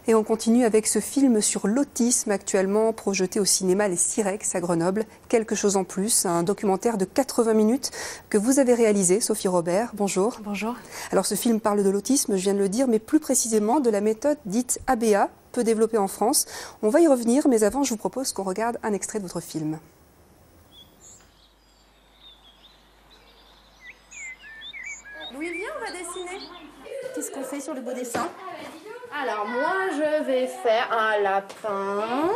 Et on continue avec ce film sur l'autisme actuellement projeté au cinéma Les Sirex à Grenoble. Quelque chose en plus, un documentaire de 80 minutes que vous avez réalisé, Sophie Robert. Bonjour. Bonjour. Alors ce film parle de l'autisme, je viens de le dire, mais plus précisément de la méthode dite ABA, peu développée en France. On va y revenir, mais avant je vous propose qu'on regarde un extrait de votre film. Louis, viens, on va dessiner. Qu'est-ce qu'on fait sur le beau dessin? Alors moi je vais faire un lapin.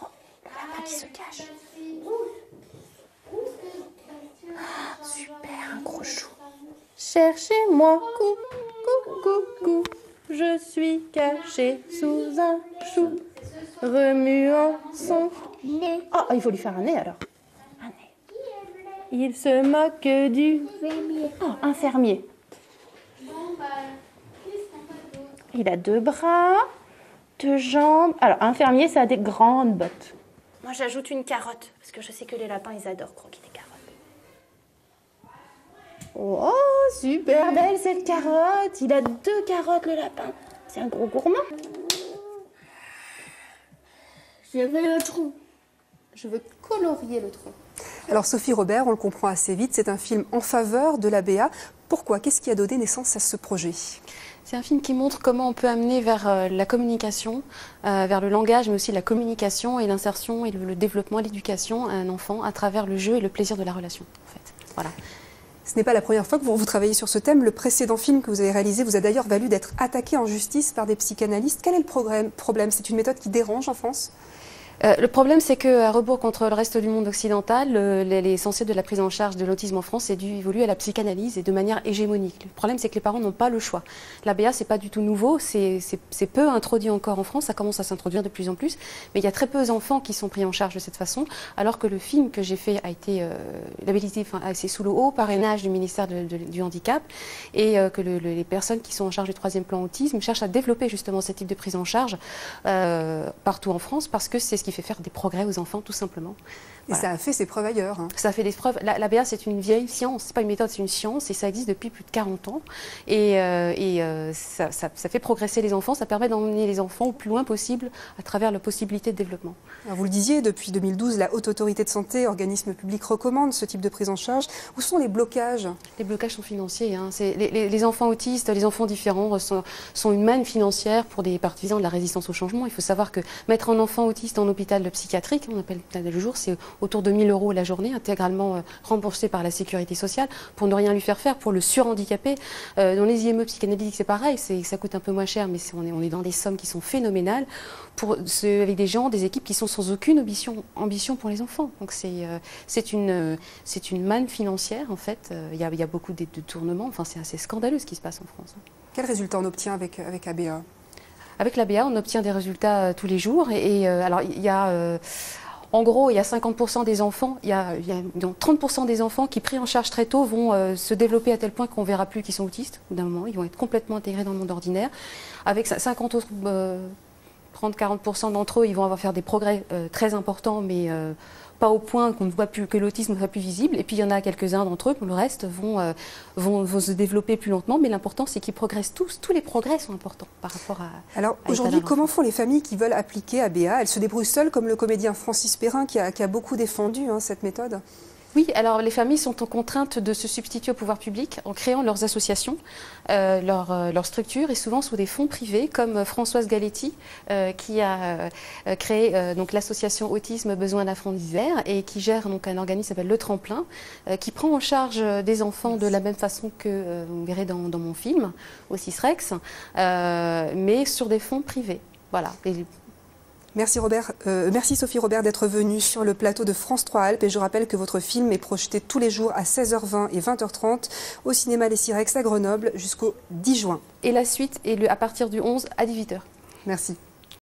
Oh, le lapin qui se cache. Ah, super, un gros chou. Cherchez-moi, coucou, je suis caché sous un chou, remuant son nez. Oh, il faut lui faire un nez alors. Un nez. Il se moque du fermier. Oh, un fermier. Il a 2 bras, 2 jambes. Alors, un fermier, ça a des grandes bottes. Moi, j'ajoute une carotte, parce que je sais que les lapins, ils adorent croquer des carottes. Oh, super belle cette carotte. Il a 2 carottes, le lapin. C'est un gros gourmand. Je veux le tronc. Je veux colorier le tronc. Alors Sophie Robert, on le comprend assez vite, c'est un film en faveur de l'ABA. Pourquoi? Qu'est-ce qui a donné naissance à ce projet? C'est un film qui montre comment on peut amener vers la communication, vers le langage, mais aussi la communication et l'insertion et le développement, l'éducation à un enfant à travers le jeu et le plaisir de la relation. En fait. Voilà. Ce n'est pas la première fois que vous travaillez sur ce thème. Le précédent film que vous avez réalisé vous a d'ailleurs valu d'être attaqué en justice par des psychanalystes. Quel est le problème? C'est une méthode qui dérange en France? Le problème, c'est qu'à rebours contre le reste du monde occidental, l'essentiel de la prise en charge de l'autisme en France est dû évoluer à la psychanalyse et de manière hégémonique. Le problème, c'est que les parents n'ont pas le choix. L'ABA, c'est pas du tout nouveau, c'est peu introduit encore en France, ça commence à s'introduire de plus en plus, mais il y a très peu d'enfants qui sont pris en charge de cette façon, alors que le film que j'ai fait a été labellisé, c'est sous le haut parrainage du ministère du Handicap, et que les personnes qui sont en charge du 3e plan autisme cherchent à développer justement ce type de prise en charge partout en France, parce que c'est ce qui fait faire des progrès aux enfants, tout simplement. Et voilà. Ça a fait ses preuves ailleurs. Hein. Ça a fait des preuves. L'ABA, c'est une vieille science, c'est pas une méthode, c'est une science, et ça existe depuis plus de 40 ans. Et ça fait progresser les enfants, ça permet d'emmener les enfants au plus loin possible à travers la possibilité de développement. Alors vous le disiez, depuis 2012, la Haute Autorité de Santé, organisme public, recommande ce type de prise en charge. Où sont les blocages? Les blocages sont financiers. Hein. Les enfants autistes, les enfants différents sont une manne financière pour des partisans de la résistance au changement. Il faut savoir que mettre un enfant autiste en hôpital psychiatrique, on appelle le jour, c'est autour de 1 000 € la journée, intégralement remboursé par la sécurité sociale, pour ne rien lui faire faire, pour le surhandicaper. Dans les IME psychanalytiques, c'est pareil, ça coûte un peu moins cher, mais on est dans des sommes qui sont phénoménales, avec des gens, des équipes qui sont sans aucune ambition pour les enfants. Donc c'est une manne financière, en fait. Il y a beaucoup de tournements, enfin c'est assez scandaleux ce qui se passe en France. Quel résultat on obtient avec ABA? Avec l'ABA, on obtient des résultats tous les jours. Alors, il y a, en gros, il y a 50% des enfants, il y a 30% des enfants qui, pris en charge très tôt, vont se développer à tel point qu'on ne verra plus qu'ils sont autistes. D'un moment, ils vont être complètement intégrés dans le monde ordinaire. Avec 50 autres, 30-40% d'entre eux, ils vont faire des progrès très importants, mais pas au point qu'on ne voit plus, que l'autisme ne soit plus visible. Et puis il y en a quelques-uns d'entre eux, le reste vont se développer plus lentement. Mais l'important, c'est qu'ils progressent tous. Tous les progrès sont importants par rapport à. Alors aujourd'hui, comment font les familles qui veulent appliquer ABA? Elles se débrouillent seules, comme le comédien Francis Perrin qui a beaucoup défendu cette méthode? Oui, alors les familles sont en contrainte de se substituer au pouvoir public en créant leurs associations, leurs structures, et souvent sous des fonds privés, comme Françoise Galetti, qui a créé donc l'association Autisme Besoin d'apprentissage et qui gère donc un organisme qui s'appelle Le Tremplin, qui prend en charge des enfants de la même façon que vous verrez dans mon film, au Sirex, mais sur des fonds privés. Voilà. Merci Sophie Robert d'être venue sur le plateau de France 3 Alpes, et je rappelle que votre film est projeté tous les jours à 16h20 et 20h30 au cinéma Les Sirex à Grenoble jusqu'au 10 juin. Et la suite est à partir du 11 à 18h. Merci.